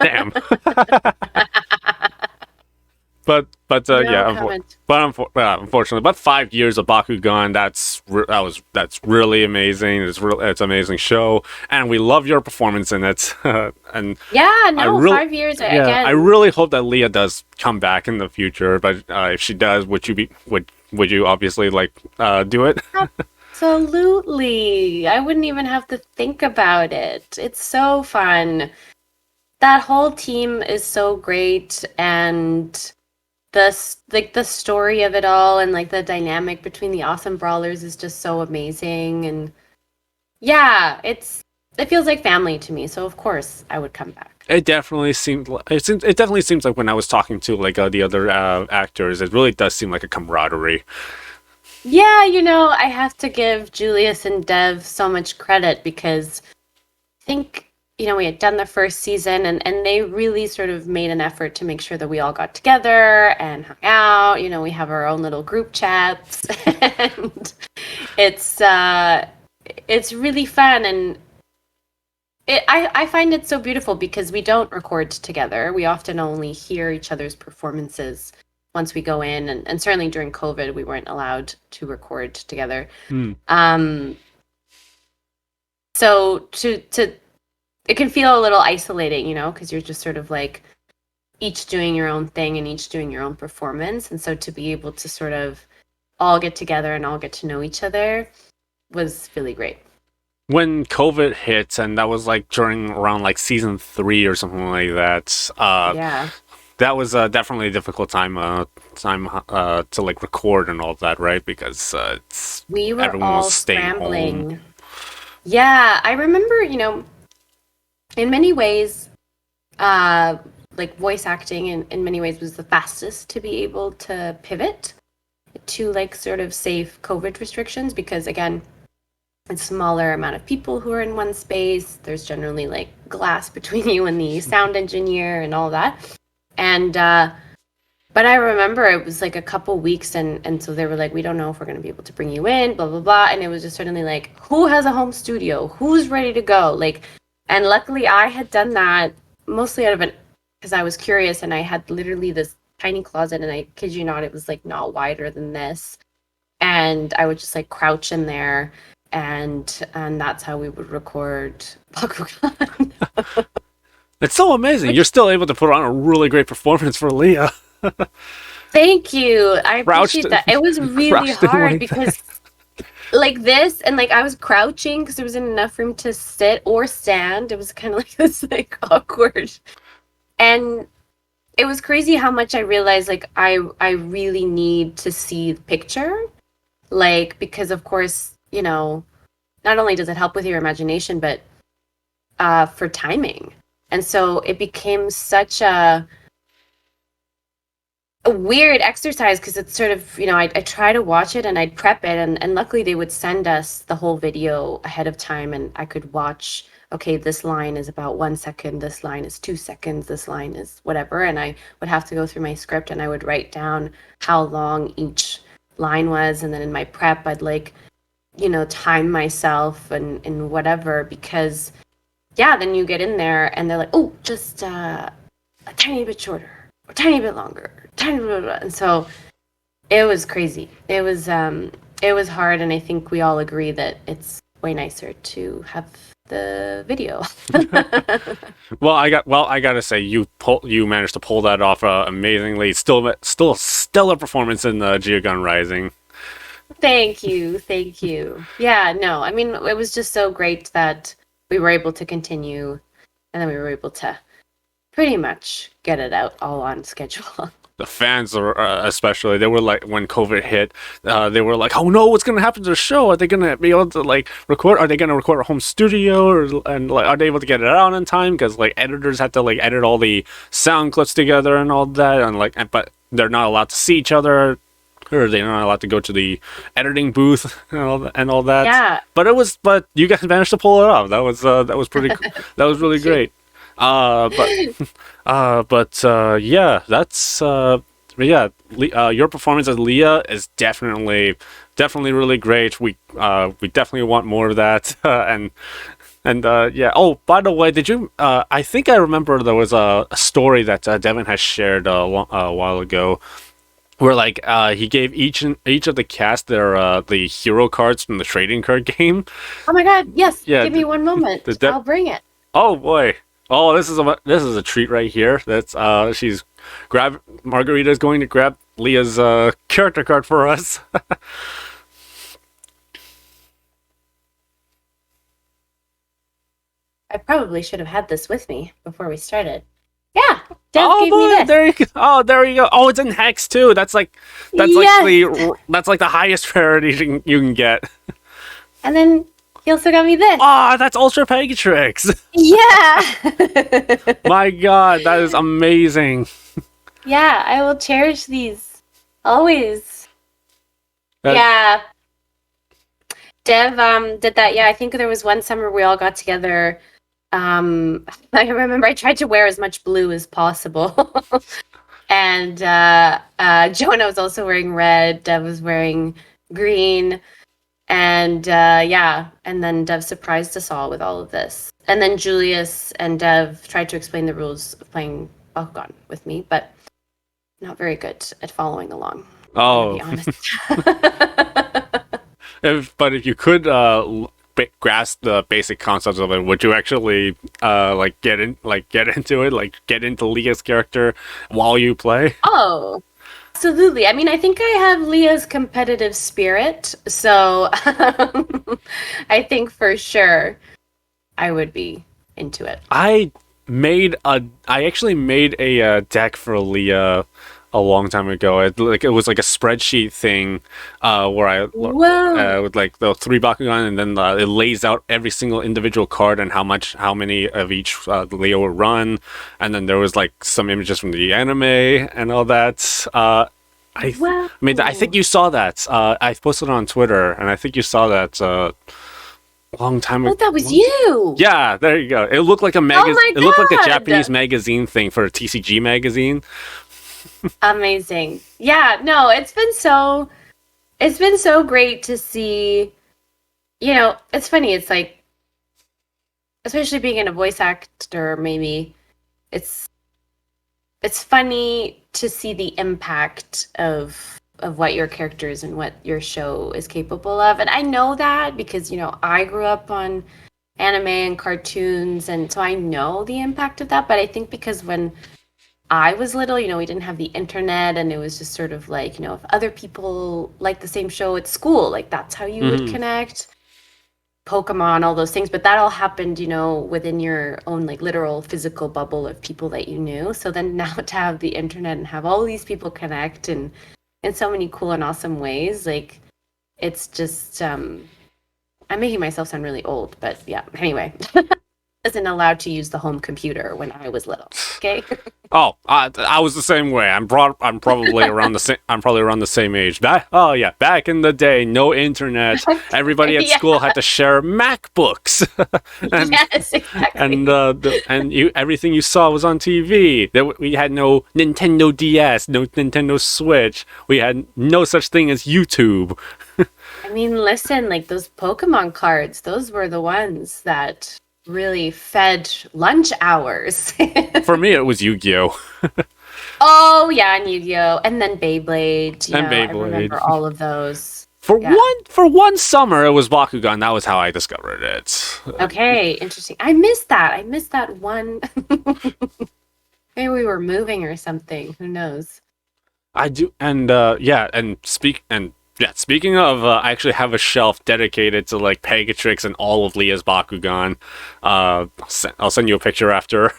Damn. But But No yeah, comment. unfortunately, but 5 years of Bakugan. That's really amazing. It's an amazing show, and we love your performance in it. And Yeah, I no, really, 5 years yeah, I again. really hope that Lia does come back in the future. But if she does, would you obviously like do it? Absolutely. I wouldn't even have to think about it. It's so fun. That whole team is so great, and the story of it all and like the dynamic between the awesome brawlers is just so amazing. And yeah, it feels like family to me, so of course I would come back. It definitely it definitely seems like when I was talking to like the other actors, it really does seem like a camaraderie. Yeah, I have to give Julius and Dev so much credit because I think, we had done the first season, and they really sort of made an effort to make sure that we all got together and hung out. We have our own little group chats and it's it's really fun. And I find it so beautiful because we don't record together. We often only hear each other's performances once we go in, and certainly during COVID we weren't allowed to record together. Hmm. So to it can feel a little isolating, because you're just sort of like each doing your own thing and each doing your own performance. And so to be able to sort of all get together and all get to know each other was really great. When COVID hit, and that was like during around like season 3 or something like that. Yeah. That was definitely a difficult time to like record and all that, right? Because We were everyone all was staying home. scrambling. Yeah, I remember, in many ways, like voice acting in many ways was the fastest to be able to pivot to like sort of safe COVID restrictions because again, it's a smaller amount of people who are in one space. There's generally like glass between you and the sound engineer and all that. And but I remember it was like a couple weeks and so they were like, we don't know if we're gonna be able to bring you in, blah blah blah. And it was just suddenly like, who has a home studio? Who's ready to go? Like, and luckily I had done that mostly out of because I was curious and I had literally this tiny closet and I kid you not, it was like not wider than this. And I would just like crouch in there and that's how we would record Bakugan. It's so amazing. You're still able to put on a really great performance for Lia. Thank you. I Crouched, appreciate that. It was really crouched in hard like because like this and like I was crouching because there wasn't enough room to sit or stand. It was kind of like this like awkward. And it was crazy how much I realized like I really need to see the picture. Like because of course, not only does it help with your imagination, but for timing. And so it became such a weird exercise because it's sort of, I try to watch it and I'd prep it and luckily they would send us the whole video ahead of time and I could watch, okay, this line is about 1 second, this line is 2 seconds, this line is whatever. And I would have to go through my script and I would write down how long each line was. And then in my prep, I'd like, time myself and whatever because yeah, then you get in there and they're like, oh, just a tiny bit shorter, or tiny bit longer, tiny bit, and so it was crazy. It was hard, and I think we all agree that it's way nicer to have the video. well, I gotta say you managed to pull that off amazingly. Still a stellar performance in Geogun Rising. Thank you. Yeah, no, I mean it was just so great that we were able to continue and then we were able to pretty much get it out all on schedule. The fans are especially, they were like, when COVID hit, they were like, oh no, what's gonna happen to the show? Are they gonna be able to like record? Are they gonna record a home studio, and like are they able to get it out in time? Because like editors had to like edit all the sound clips together and all that, and like but they're not allowed to see each other, or they're not allowed to go to the editing booth and all that. Yeah. But you guys managed to pull it off. That was pretty that was really great. Yeah, that's your performance as Lia is definitely really great. We definitely want more of that. And yeah. Oh, by the way, did you? I think I remember there was a story that Devin has shared a while ago where like he gave each of the cast their the hero cards from the trading card game. Oh my God! Yes, Yeah, give me one moment. I'll bring it. Oh boy! Oh, this is a treat right here. That's she's Margarita's going to grab Lia's character card for us. I probably should have had this with me before we started. Yeah, Dev gave me this. There you go. Oh, there you go. Oh, it's in hex too. That's like the highest rarity you can get. And then he also got me this. Ah, that's Ultra Pegatrix. Yeah. My God, that is amazing. Yeah, I will cherish these always. Yeah. Dev did that. Yeah, I think there was one summer we all got together. I remember I tried to wear as much blue as possible. And Jonah was also wearing red. Dev was wearing green. And and then Dev surprised us all with all of this. And then Julius and Dev tried to explain the rules of playing Bakugan with me, but not very good at following along. Oh. To be honest. If you could grasp the basic concepts of it, would you actually get into it, like get into Lia's character while you play? Oh, absolutely. I mean, I think I have Lia's competitive spirit, so I think for sure I would be into it. I actually made a deck for Lia a long time ago. It was like a spreadsheet thing where I with like the 3 Bakugan, and then it lays out every single individual card and how many of each Lia will run, and then there was like some images from the anime and all that. I think you saw that. I posted it on Twitter, and I think you saw that a long time ago. Oh, that was you! Yeah, there you go. It looked like a magazine. Oh my It looked like a God! Japanese magazine thing for a TCG magazine. Amazing. Yeah, no, it's been so great to see. You know, it's funny, it's like, especially being in a voice actor, maybe it's funny to see the impact of what your characters and what your show is capable of. And I know that because, you know, I grew up on anime and cartoons, and so I know the impact of that. But I think because when I was little, you know, we didn't have the internet, and it was just sort of like, you know, if other people like the same show at school, like that's how you would connect. Pokemon, all those things, but that all happened, you know, within your own like literal physical bubble of people that you knew. So then now to have the internet and have all these people connect and in so many cool and awesome ways, like it's just I'm making myself sound really old, but yeah, anyway. Wasn't allowed to use the home computer when I was little. Okay. Oh, I was the same way. I'm probably around the same. I'm probably around the same age. Back in the day, no internet. Everybody at school had to share MacBooks. And, yes, exactly. And everything you saw was on TV. We had no Nintendo DS, no Nintendo Switch. We had no such thing as YouTube. I mean, listen, like those Pokemon cards, those were the ones that really fed lunch hours. For me, it was Yu-Gi-Oh. Oh yeah, and Yu-Gi-Oh, and then Beyblade. And Beyblade. I remember all of those. For one summer, it was Bakugan. That was how I discovered it. Okay, interesting. I missed that one. Maybe we were moving or something. Who knows? I do, speaking of, I actually have a shelf dedicated to like Pegatrix and all of Lia's Bakugan. I'll send you a picture after.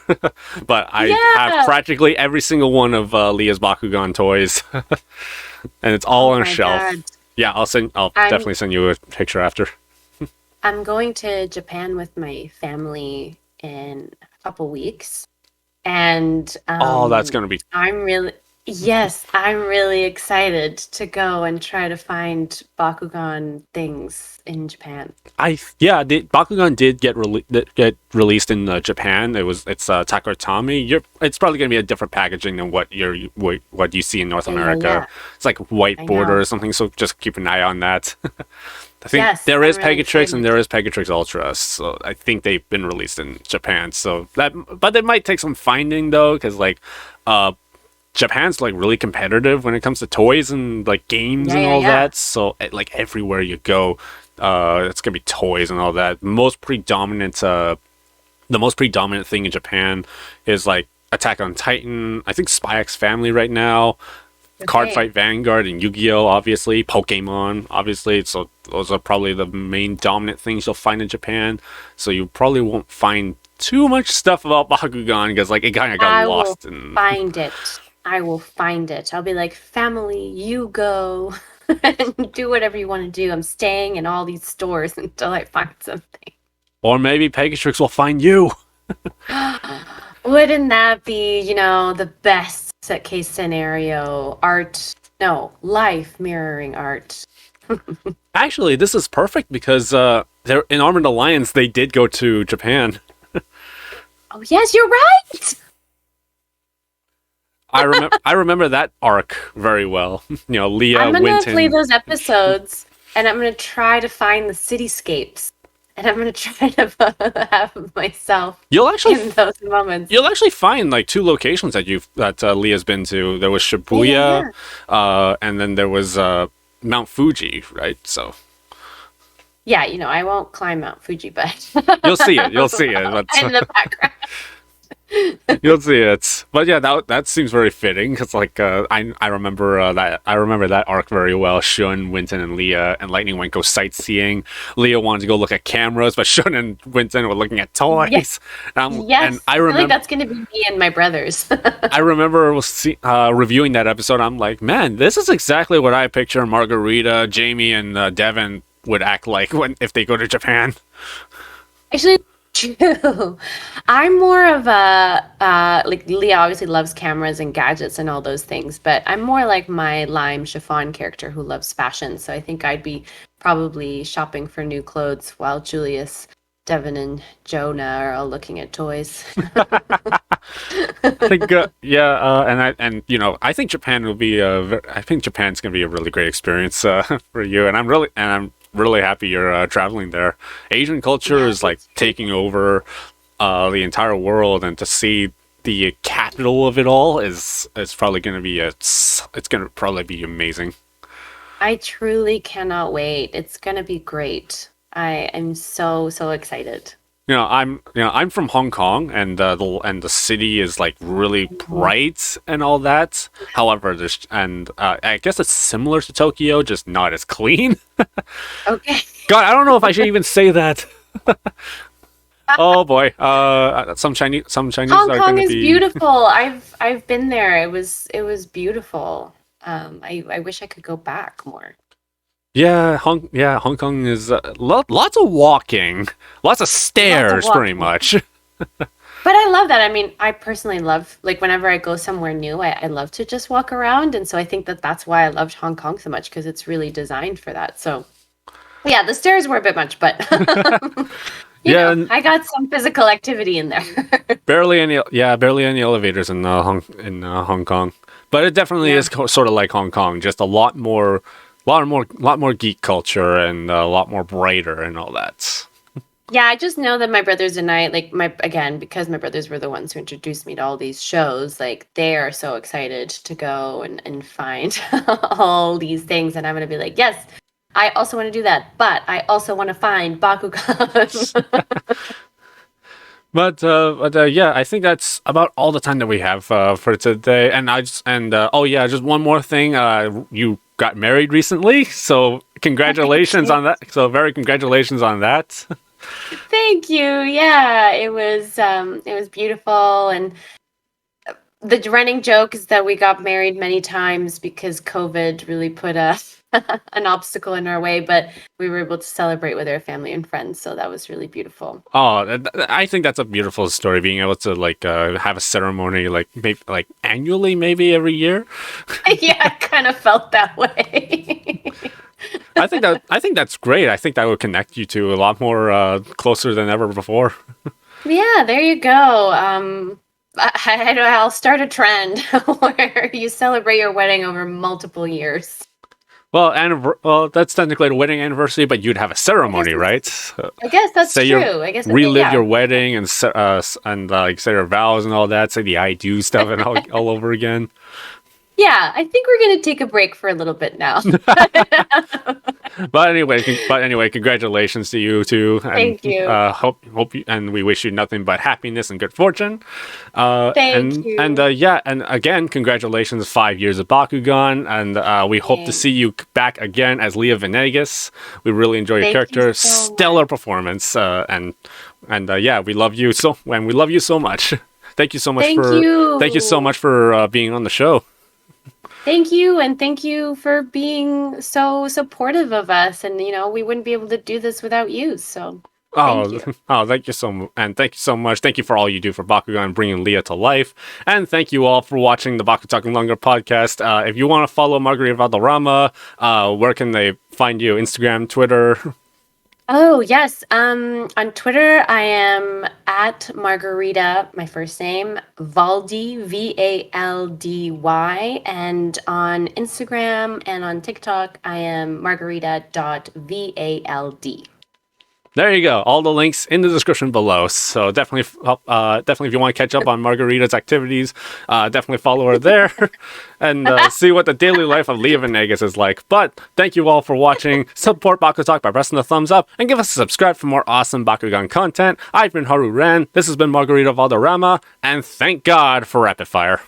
But I have practically every single one of Lia's Bakugan toys, and it's all on a shelf. God. Yeah, I'll definitely send you a picture after. I'm going to Japan with my family in a couple weeks, and that's gonna be. I'm really excited to go and try to find Bakugan things in Japan. Bakugan did get released in Japan. It's Takarotami. It's probably gonna be a different packaging than what you see in North America. Yeah. It's like white border or something. So just keep an eye on that. I think there is Pegatrix and there is Pegatrix Ultra. So I think they've been released in Japan. So but it might take some finding though, because like Japan's like really competitive when it comes to toys and like games and all that. So like everywhere you go, it's gonna be toys and all that. The most predominant thing in Japan is like Attack on Titan. I think Spy X Family right now. Card Fight Vanguard and Yu-Gi-Oh! Obviously, Pokemon, obviously. So those are probably the main dominant things you'll find in Japan. So you probably won't find too much stuff about Bakugan because like it kind of got lost. I will find it. I'll be like, family, you go and do whatever you want to do. I'm staying in all these stores until I find something. Or maybe Pegatrix will find you. Wouldn't that be, the best case scenario? Life mirroring art. Actually, this is perfect because they're in Armored Alliance. They did go to Japan. Oh yes, you're right. I remember that arc very well. Lia. I'm gonna Winton. play those episodes, and I'm gonna try to find the cityscapes. And I'm gonna try to have myself in those moments. You'll actually find like two locations that Leah's been to. There was Shibuya, and then there was Mount Fuji, right? So. Yeah, I won't climb Mount Fuji, but you'll see it. You'll see it. In the background. You'll see it, but yeah, that seems very fitting because like I remember that arc very well. Shun, Winton, and Lia and Lightning went go sightseeing. Lia wanted to go look at cameras, but Shun and Winton were looking at toys. Yes, and I remember like that's gonna be me and my brothers. I remember reviewing that episode. I'm like, man, this is exactly what I picture Margarita, Jamie, and Devin would act like if they go to Japan. Actually. True. I'm more of a like Leah obviously loves cameras and gadgets and all those things, but I'm more like my Lime Chiffon character who loves fashion. So I think I'd be probably shopping for new clothes while Julius, Devin, and Jonah are all looking at toys. I think, I think Japan will be. I think Japan's going to be a really great experience for you, and I'm really happy you're traveling there. Asian culture is like taking over the entire world, and to see the capital of it all is probably going to be it's going to probably be amazing. I truly cannot wait. It's going to be great. I am so excited. I'm from Hong Kong, and the city is like really bright and all that. However, I guess it's similar to Tokyo, just not as clean. Okay. God, I don't know if I should even say that. Oh boy, some Chinese Hong are Kong going to is be beautiful. I've been there. It was beautiful. I wish I could go back more. Yeah, Hong Kong is lots of walking, lots of stairs, pretty much. But I love that. I mean, I personally love, like, whenever I go somewhere new, I love to just walk around. And so I think that's why I loved Hong Kong so much, because it's really designed for that. So, yeah, the stairs were a bit much, but I got some physical activity in there. barely any elevators in Hong Kong. But it definitely is sort of like Hong Kong, just a lot more geek culture and a lot more brighter and all that. Yeah, I just know that my brothers and I, because my brothers were the ones who introduced me to all these shows, like, they are so excited to go and find all these things. And I'm going to be like, yes, I also want to do that, but I also want to find Bakugan. But I think that's about all the time that we have for today. And just one more thing. You got married recently, so congratulations on that. So congratulations on that. Thank you. Yeah, it was beautiful, and the running joke is that we got married many times because COVID really put an obstacle in our way, but we were able to celebrate with our family and friends, so that was really beautiful. Oh, I think that's a beautiful story, being able to have a ceremony maybe annually, maybe every year. Yeah, I kind of felt that way. I think that's great. I think that would connect you to a lot more closer than ever before. Yeah, there you go. I'll start a trend where you celebrate your wedding over multiple years. Well, that's technically the wedding anniversary, but you'd have a ceremony, right? I guess that's Say true. I guess relive yeah. your wedding and like say your vows and all that. Say the I do stuff and all over again. Yeah, I think we're gonna take a break for a little bit now. But anyway, congratulations to you too. And, Thank you. Hope you, and we wish you nothing but happiness and good fortune. Thank you. And and again, congratulations, 5 years of Bakugan, and we hope to see you back again as Lia Venegas. We really enjoy your character, stellar performance, and yeah, we love you we love you so much. Thank you so much thank you so much for being on the show. Thank you, and thank you for being so supportive of us. And we wouldn't be able to do this without you. So thank you. Thank you so much, and thank you so much. Thank you for all you do for Bakugan, bringing Lia to life, and thank you all for watching the BakuTalking Longer podcast. If you want to follow Margarita Valderrama, where can they find you? Instagram, Twitter. Oh, yes. On Twitter, I am at Margarita, my first name, Valdy, Valdy. And on Instagram and on TikTok, I am margarita.vald. There you go. All the links in the description below. So definitely, if you want to catch up on Margarita's activities, definitely follow her there and see what the daily life of Lia Venegas is like. But thank you all for watching. Support BakuTalk by pressing the thumbs up and give us a subscribe for more awesome Bakugan content. I've been Haru Ren. This has been Margarita Valderrama, and thank God for Rapid Fire.